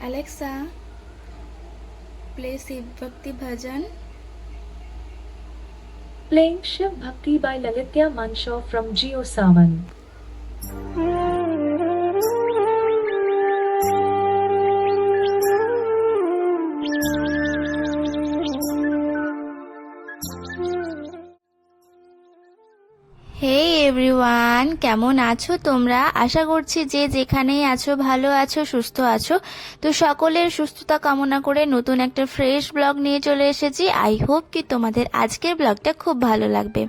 Alexa, play Shiv Bhakti Bhajan. Playing Shiv Bhakti by Lalitya Manshaw from Jio Sawan. Hey everyone, কেমন আছো তোমরা? আশা করছি যে যেখানেই আছো ভালো আছো, সুস্থ আছো। তো সকলের সুস্থতা কামনা করে নতুন একটা ফ্রেশ ব্লগ নিয়ে চলে এসেছি। আই হোপ কি তোমাদের আজকের ব্লগটা খুব ভালো লাগবে।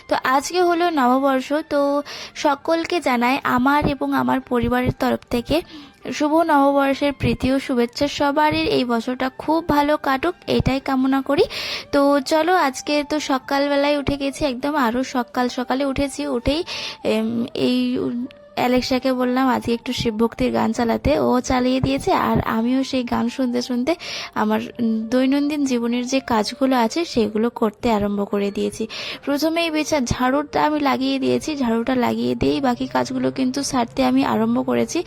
তো আজকে হলো নববর্ষ, তো সকলকে জানাই আমার এবং আমার পরিবারের তরফ থেকে শুভ নববর্ষের প্রীতি ও শুভেচ্ছা। সবারই এই বছরটা খুব ভালো কাটুক, এটাই কামনা করি। তো চলো, আজকে তো সকালবেলায় উঠে গেছি, একদম আরও সকালে উঠেছি। উঠেই এই অ্যালেক্সাকে বললাম আজকে একটু শিবভক্তির গান চালাতে, ও চালিয়ে দিয়েছে। আর আমিও সেই গান শুনতে শুনতে আমার দৈনন্দিন জীবনের যে কাজগুলো আছে সেগুলো করতে আরম্ভ করে দিয়েছি। প্রথমেই ঝাড়ুটা আমি লাগিয়ে দিয়েছি, ঝাড়ুটা লাগিয়ে দিয়েই বাকি কাজগুলো কিন্তু সারতে আমি আরম্ভ করেছি।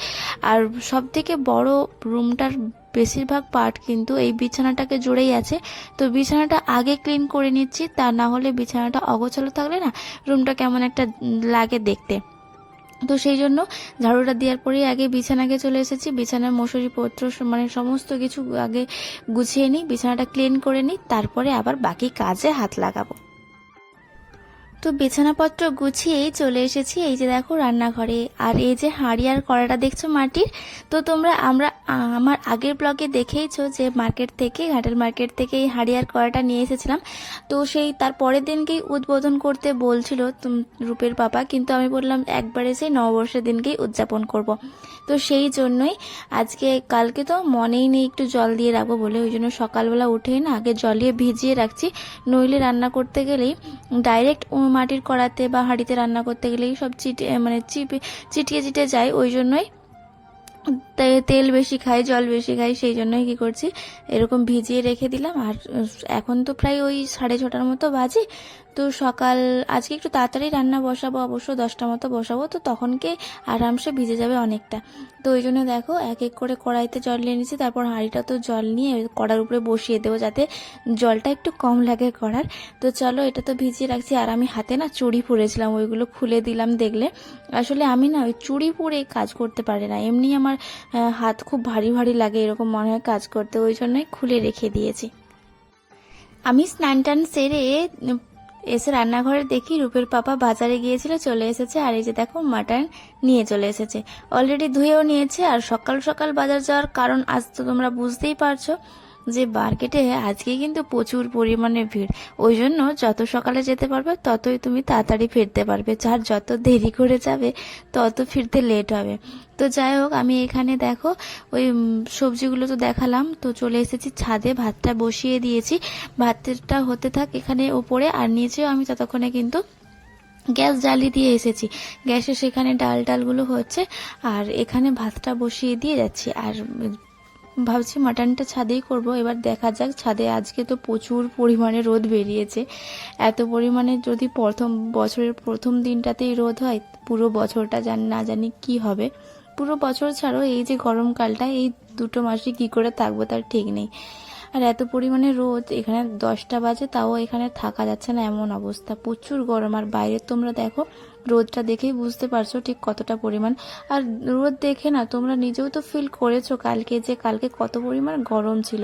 আর সব থেকে বড় রুমটার বেশিরভাগ পার্ট কিন্তু এই বিছানাটাকে জুড়েই আছে। তো বিছানাটা আগে ক্লিন করে নিচ্ছি, তা না হলে বিছানাটা অগোছালো থাকলে না রুমটা কেমন একটা লাগে দেখতে। তো সেই জন্য ঝাড়ুটা দেওয়ার পরেই আগে বিছানাকে চলে এসেছি। বিছানার মশারি পত্র মানে সমস্ত কিছু আগে গুছিয়ে নিই, বিছানাটা ক্লিন করে নিই, তারপরে আবার বাকি কাজে হাত লাগাবো। তো বিছানাপত্র গুছিয়েই চলে এসেছি এই যে দেখো রান্নাঘরে। আর এই যে হাঁড়ি আর কড়াটা দেখছো মাটির। তো তোমরা আমার আগের ব্লগে দেখেইছো যে ঘাটের মার্কেট থেকে এই হাঁড়ি আর কড়াটা নিয়ে এসেছিলাম। তো সেই তার পরের দিনকেই উদ্বোধন করতে বলছিল রূপের পাপা, কিন্তু আমি বললাম একবারে সেই নববর্ষের দিনকেই উদযাপন করব। তো সেই জন্যই কালকে তো মনেই নেই একটু জল দিয়ে রাখবো বলে, ওই জন্য সকালবেলা উঠেই না আগে জলিয়ে ভিজিয়ে রাখছি। নইলে রান্না করতে গেলেই ডাইরেক্ট মাটির কড়াতে বা হাঁড়িতে রান্না করতে গেলেই সব চিটিয়ে যায়। ওই জন্যই তেল বেশি খাই, জল বেশি খাই, সেই জন্যই কি করছি এরকম ভিজিয়ে রেখে দিলাম। আর এখন তো প্রায় ওই 6:30 মতো বাজে। তো আজকে একটু তাড়াতাড়ি রান্না বসাবো, অবশ্য 10টা মতো বসাবো, তো তখনকে আরামসে ভিজে যাবে অনেকটা। তো ওই জন্য দেখো এক এক করে কড়াইতে জল নিয়ে নিচ্ছি, তারপর হাঁড়িটা তো জল নিয়ে কড়ার উপরে বসিয়ে দেবো যাতে জলটা একটু কম লাগে কড়ার। তো চলো, এটা তো ভিজিয়ে রাখছি। আর আমি হাতে না চুড়ি পরেছিলাম, ওইগুলো খুলে দিলাম। দেখলে আসলে আমি না ওই চুড়ি পরে কাজ করতে পারি না, এমনি আমার হাত খুব ভারী ভারী লাগে, এরকম মনে হয় কাজ করতে, ওই জন্যই খুলে রেখে দিয়েছি। আমি স্নান টান সেরে এসে রান্নাঘরে দেখি রূপের পাপা বাজারে গিয়েছিল, চলে এসেছে। আর এই যে দেখো মাটন নিয়ে চলে এসেছে, অলরেডি ধুয়েও নিয়েছে। আর সকাল সকাল বাজার যাওয়ার কারণ আজ তো তোমরা বুঝতেই পারছো যে মার্কেটে আজকে কিন্তু প্রচুর পরিমাণে ভিড়। ওই জন্য যত সকালে যেতে পারবে ততই তুমি তাড়াতাড়ি ফিরতে পারবে, যার যত দেরি করে যাবে তত ফিরতে লেট হবে। তো যাই হোক, আমি এখানে দেখো ওই সবজিগুলো তো দেখালাম, তো চলে এসেছি ছাদে, ভাতটা বসিয়ে দিয়েছি। ভাতটা হতে থাক এখানে ওপরে, আর নিচেও আমি ততক্ষণে কিন্তু গ্যাস জ্বালিয়ে দিয়ে এসেছি। গ্যাসে সেখানে ডালগুলো হচ্ছে, আর এখানে ভাতটা বসিয়ে দিয়ে যাচ্ছি। আর ভাবছি মাটনটা ছাদেই করব, এবার দেখা যাক। ছাদে আজকে তো প্রচুর পরিমাণে রোদ বেরিয়েছে, এত পরিমাণে যদি বছরের প্রথম দিনটাতেই রোদ হয়, পুরো বছরটা না জানি কি হবে। পুরো বছর ছাড়ো, এই যে গরমকালটা, এই 2 মাসই কি করে থাকবো তার ঠিক নেই। আর এত পরিমাণে রোদ, এখানে 10টা বাজে তাও এখানে থাকা যাচ্ছে না, এমন অবস্থা, প্রচুর গরম। আর বাইরে তোমরা দেখো, রোদটা দেখেই বুঝতে পারছো ঠিক কতটা পরিমাণ। আর রোদ দেখে না তোমরা নিজেও তো ফিল করেছো কালকে কত পরিমাণ গরম ছিল।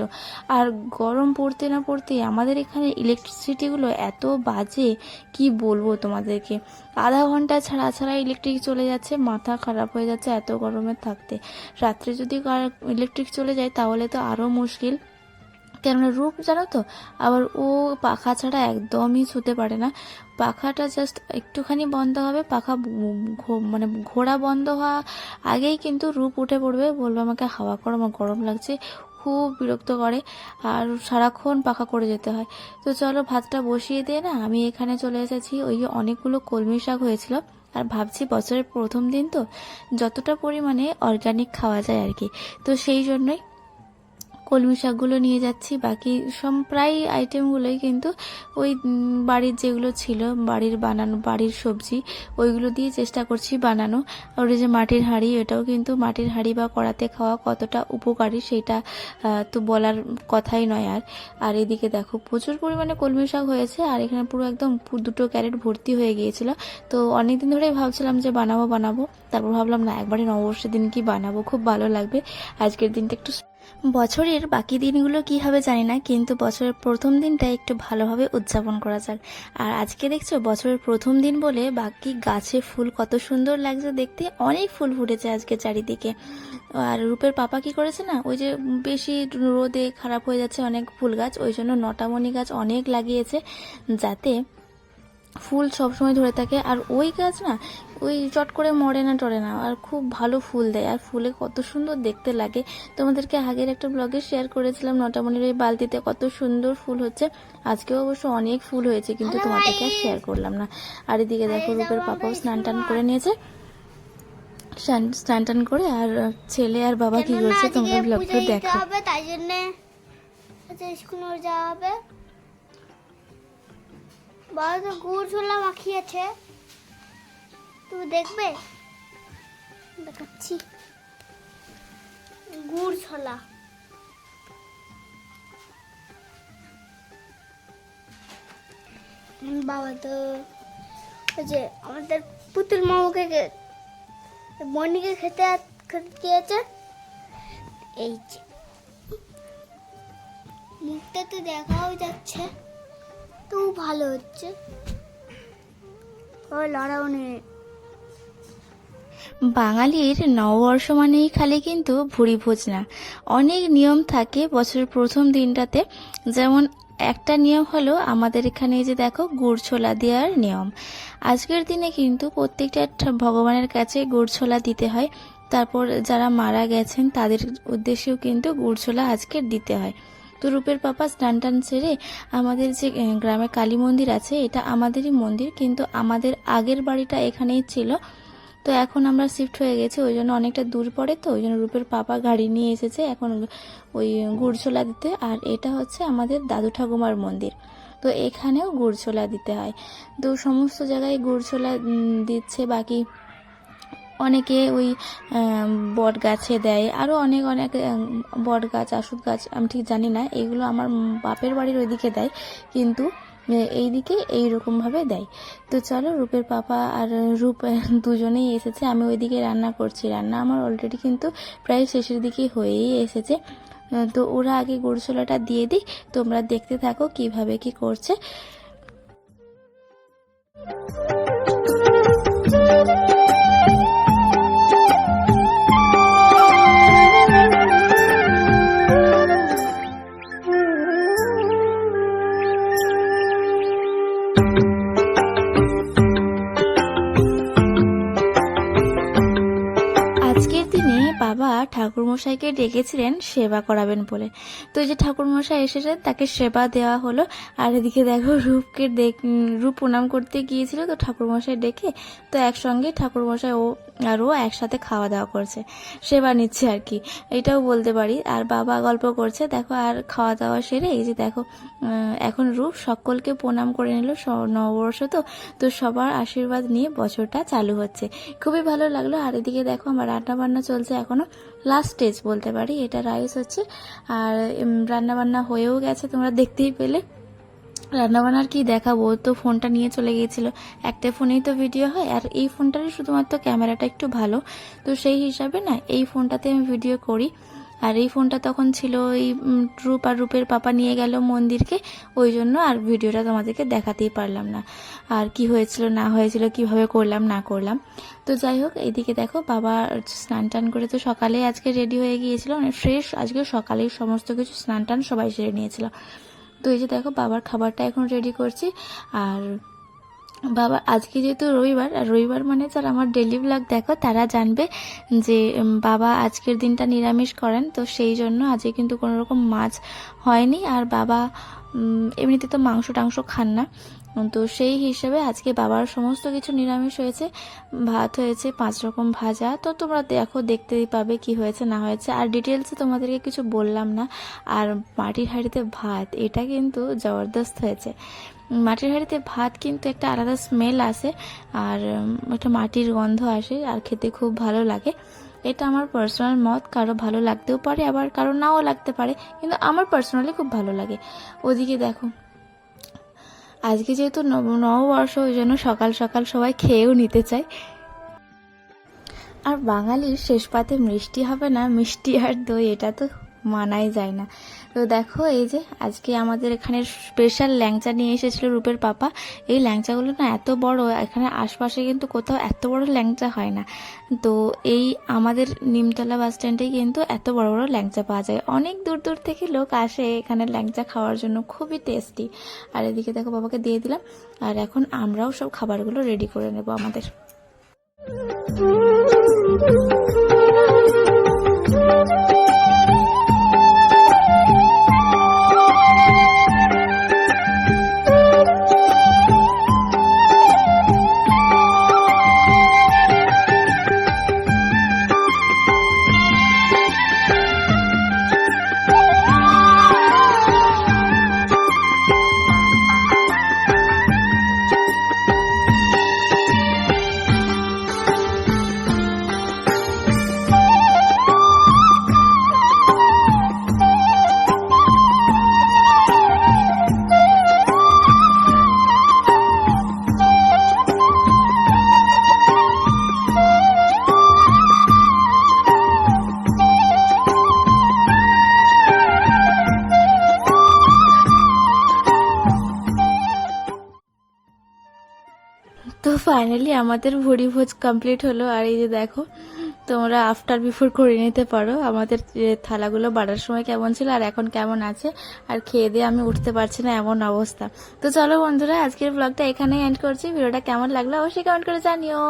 আর গরম পড়তে না পড়তেই আমাদের এখানে ইলেকট্রিসিটিগুলো এত বাজে, কি বলবো তোমাদেরকে। আধা ঘন্টা ছাড়া ছাড়া ইলেকট্রিক চলে যাচ্ছে, মাথা খারাপ হয়ে যাচ্ছে এত গরমে থাকতে। রাত্রে যদি ইলেকট্রিক চলে যায় তাহলে তো আরও মুশকিল, কেননা রূপ জানো তো, আবার ও পাখা ছাড়া একদমই শুতে পারে না। পাখাটা জাস্ট একটুখানি বন্ধ হবে, পাখা মানে ঘোড়া বন্ধ হওয়া আগেই কিন্তু রূপ উঠে পড়বে, বলবে আমাকে হাওয়া করো, আমার গরম লাগছে, খুব বিরক্ত করে। আর সারাক্ষণ পাখা করে যেতে হয়। তো চলো, ভাতটা বসিয়ে দিয়ে না আমি এখানে চলে এসেছি। ওই অনেকগুলো কলমি শাক হয়েছিল, আর ভাবছি বছরের প্রথম দিন তো যতটা পরিমাণে অর্গানিক খাওয়া যায় আর কি, তো সেই জন্যই কলমি শাকগুলো নিয়ে যাচ্ছি। বাকি সব প্রায় আইটেমগুলোই কিন্তু ওই বাড়ির যেগুলো ছিল, বাড়ির সবজি, ওইগুলো দিয়ে চেষ্টা করছি বানানো। আর ওই যে মাটির হাঁড়ি, এটাও কিন্তু মাটির হাঁড়ি বা কড়াতে খাওয়া কতটা উপকারী সেটা তো বলার কথাই নয়। আর এদিকে দেখো প্রচুর পরিমাণে কলমি শাক হয়েছে, আর এখানে পুরো একদম 2 ক্যারেট ভর্তি হয়ে গিয়েছিল। তো অনেকদিন ধরেই ভাবছিলাম যে বানাবো, তারপর ভাবলাম না, একবারে নববর্ষের দিন কি বানাবো, খুব ভালো লাগবে। আজকের দিনটা একটু, বছরের বাকি দিনগুলো কি হবে জানি না, কিন্তু বছরের প্রথম দিনটা একটু ভালোভাবে উদযাপন করা যাক। আর আজকে দেখছো বছরের প্রথম দিন বলে বাকি গাছে ফুল কত সুন্দর লাগছে দেখতে, অনেক ফুল ফুটেছে আজকে চারিদিকে। আর রূপের পাপা কি করেছে না, ওই যে বেশি রোদে খারাপ হয়ে যাচ্ছে অনেক ফুল গাছ, ওই জন্য নটামণি গাছ অনেক লাগিয়েছে, যাতে ফুল সবসময় ধরে থাকে। আর ওই গাছ না ওই চট করে মরে না টরে না, আর খুব ভালো ফুল দেয়, আর ফুলে কত সুন্দর দেখতে লাগে। তোমাদেরকে আগের একটা ব্লগে শেয়ার করেছিলাম নটামণির ওই বালতিতে কত সুন্দর ফুল হচ্ছে। আজকেও অবশ্য অনেক ফুল হয়েছে, কিন্তু তোমাদেরকে আর শেয়ার করলাম না। আর এদিকে দেখো রূপের পাপাও স্নান টান করে নিয়েছে, স্নান টান করে, আর ছেলে আর বাবা কি করছে তোমরা ব্লগটা দেখো। তাই জন্য স্কুল যাওয়া হবে। বাবা তো গুড় ছোলা মাখিয়েছে, তুমি দেখবে, দেখাচ্ছি গুড় ছোলা। বাবা তো ওই যে আমাদের পুতুল মামাকে মনিকে খেতে দিয়েছে। এই যে মুখটা তো দেখাও যাচ্ছে, তো ভালো হচ্ছে, ও লড়াও নেই। বাঙালির নববর্ষ মানেই খালি কিন্তু ভুরি ভোজ না, অনেক নিয়ম থাকে বছরের প্রথম দিনটাতে। যেমন একটা নিয়ম হলো আমাদের এখানে এই যে দেখো গুড় ছোলা দেওয়ার নিয়ম। আজকের দিনে কিন্তু প্রত্যেকটা ভগবানের কাছে গুড় ছোলা দিতে হয়। তারপর যারা মারা গেছেন তাদের উদ্দেশ্যেও কিন্তু গুড় ছোলা আজকে দিতে হয়। তো রূপের পাপা স্নান টান সেরে আমাদের যে গ্রামে কালী মন্দির আছে, এটা আমাদেরই মন্দির, কিন্তু আমাদের আগের বাড়িটা এখানেই ছিল। তো এখন আমরা শিফট হয়ে গেছি, ওই জন্য অনেকটা দূর পড়ে, তো ওই জন্য রূপের পাপা গাড়ি নিয়ে এসেছে এখন ওই গুড় ছোলা দিতে। আর এটা হচ্ছে আমাদের দাদু ঠাকুমার মন্দির, তো এখানেও গুড় ছোলা দিতে হয়। তো সমস্ত জায়গায় গুড় ছোলা দিচ্ছে। বাকি অনেকে ওই বট গাছে দেয়, আরও অনেক অনেক বট গাছ, আশুত গাছ, আমি ঠিক জানি না, এগুলো আমার বাপের বাড়ির ওইদিকে দেয়, কিন্তু এইদিকে এইরকমভাবে দেয়। তো চলো, রূপের পাপা আর রূপ দুজনেই এসেছে, আমি ওইদিকে রান্না করছি। রান্না আমার অলরেডি কিন্তু প্রায় শেষের দিকেই হয়েই এসেছে। তো ওরা আগে গুড় ছোলাটা দিয়ে দিই, তোমরা দেখতে থাকো কিভাবে কি করছে। আজকের দিনে বাবা ঠাকুরমশাইকে ডেকেছিলেন সেবা করাবেন বলে। তো এই যে ঠাকুরমশাই এসেছেন, তাকে সেবা দেওয়া হলো। আর এদিকে দেখো রূপ প্রণাম করতে গিয়েছিল, তো ঠাকুরমশাই ডেকে, তো একসঙ্গে ঠাকুরমশাই ও একসাথে খাওয়া দাওয়া করছে, সেবা নিচ্ছে আর কি, এটাও বলতে পারি। আর বাবা গল্প করছে দেখো, আর খাওয়া দাওয়া সেরে এই যে দেখো এখন রূপ সকলকে প্রণাম করে নিল। নববর্ষ তো সবার আশীর্বাদ নিয়ে বছরটা চালু হচ্ছে, খুবই ভালো লাগলো। আর এদিকে দেখো আমার রান্না বান্না চলছে, এখনো লাস্ট স্টেজ বলতে পারি, এটা রাইস হচ্ছে। আর রান্না বান্না হয়েও গেছে, তোমরা দেখতেই পেলে। রান্নাবান্নার কি দেখাবো, তো ফোনটা নিয়ে চলে গিয়েছিল, একটা ফোনেই তো ভিডিও হয়, আর এই ফোনটারই শুধুমাত্র ক্যামেরাটা একটু ভালো, তো সেই হিসাবে না এই ফোনটাতে আমি ভিডিও করি। আর এই ফোনটা তখন ছিল ওই রূপ আর রূপের পাপা নিয়ে গেল মন্দিরকে, ওই জন্য আর ভিডিওটা তোমাদেরকে দেখাতেই পারলাম না, আর কি হয়েছিল না হয়েছিল, কিভাবে করলাম না করলাম। তো যাই হোক, এইদিকে দেখো বাবা স্নান টান করে তো সকালে আজকে রেডি হয়ে গিয়েছিল, মানে ফ্রেশ, আজকে সকালেই সমস্ত কিছু স্নান টান সবাই সেরে নিয়েছিল। তো এই যে দেখো বাবার খাবারটা এখন রেডি করছি। আর বাবা আজকে যেহেতু রবিবার, আর রবিবার মানে যারা আমার ডেলি ব্লগ দেখো তারা জানবে যে বাবা আজকের দিনটা নিরামিষ করেন, তো সেই জন্য আজকে কিন্তু কোনো রকম মাছ হয়নি। আর বাবা এমনিতে তো মাংস টাংস খান না, তো সেই হিসেবে আজকে বাবার সমস্ত কিছু নিরামিষ হয়েছে, ভাত হয়েছে, 5 রকম ভাজা। তো তোমরা দেখো, দেখতেই পাবে কি হয়েছে না হয়েছে। আর ডিটেলসে তোমাদেরকে কিছু বললাম না। আর মাটির হাঁড়িতে ভাত, এটা কিন্তু জবরদস্ত হয়েছে। মাটির হাঁড়িতে ভাত কিন্তু একটা আলাদা স্মেল আসে, আর একটা মাটির গন্ধ আসে, আর খেতে খুব ভালো লাগে। এটা আমার পার্সোনাল মত, কারো ভালো লাগতেও পারে আবার কারো নাও লাগতে পারে, কিন্তু আমার পার্সোনালি খুব ভালো লাগে। ওদিকে দেখো, আজকে যেহেতু নববর্ষ, ওই জন্য সকাল সকাল সবাই খেয়েও নিতে চায়। আর বাঙালির শেষ পাতে মিষ্টি হবে না, মিষ্টি আর দই, এটা তো মানাই যায় না। তো দেখো, এই যে আজকে আমাদের এখানে স্পেশাল ল্যাংচা নিয়ে এসেছিল রূপের পাপা। এই ল্যাংচাগুলো না এত বড়, এখানে আশপাশে কিন্তু কোথাও এত বড় ল্যাংচা হয় না। তো এই আমাদের নিমতলা বাস স্ট্যান্ডে কিন্তু এত বড় বড় ল্যাংচা পাওয়া যায়। অনেক দূর দূর থেকে লোক আসে এখানে ল্যাংচা খাওয়ার জন্য, খুবই টেস্টি। আর এদিকে দেখো, বাবাকে দিয়ে দিলাম। আর এখন আমরাও সব খাবারগুলো রেডি করে নেব আমাদের। তো ফাইনালি আমাদের ভুড়ি ভোজ কমপ্লিট হলো। আর এই যে দেখো, তোমরা আফটার বিফোর করে নিতে পারো আমাদের থালাগুলো বাড়ার সময় কেমন ছিল আর এখন কেমন আছে। আর খেয়ে দিয়ে আমি উঠতে পারছি না, এমন অবস্থা। তো চলো বন্ধুরা, আজকের ব্লগটা এখানেই এন্ড করছি। ভিডিওটা কেমন লাগলো অবশ্যই কমেন্ট করে জানিও।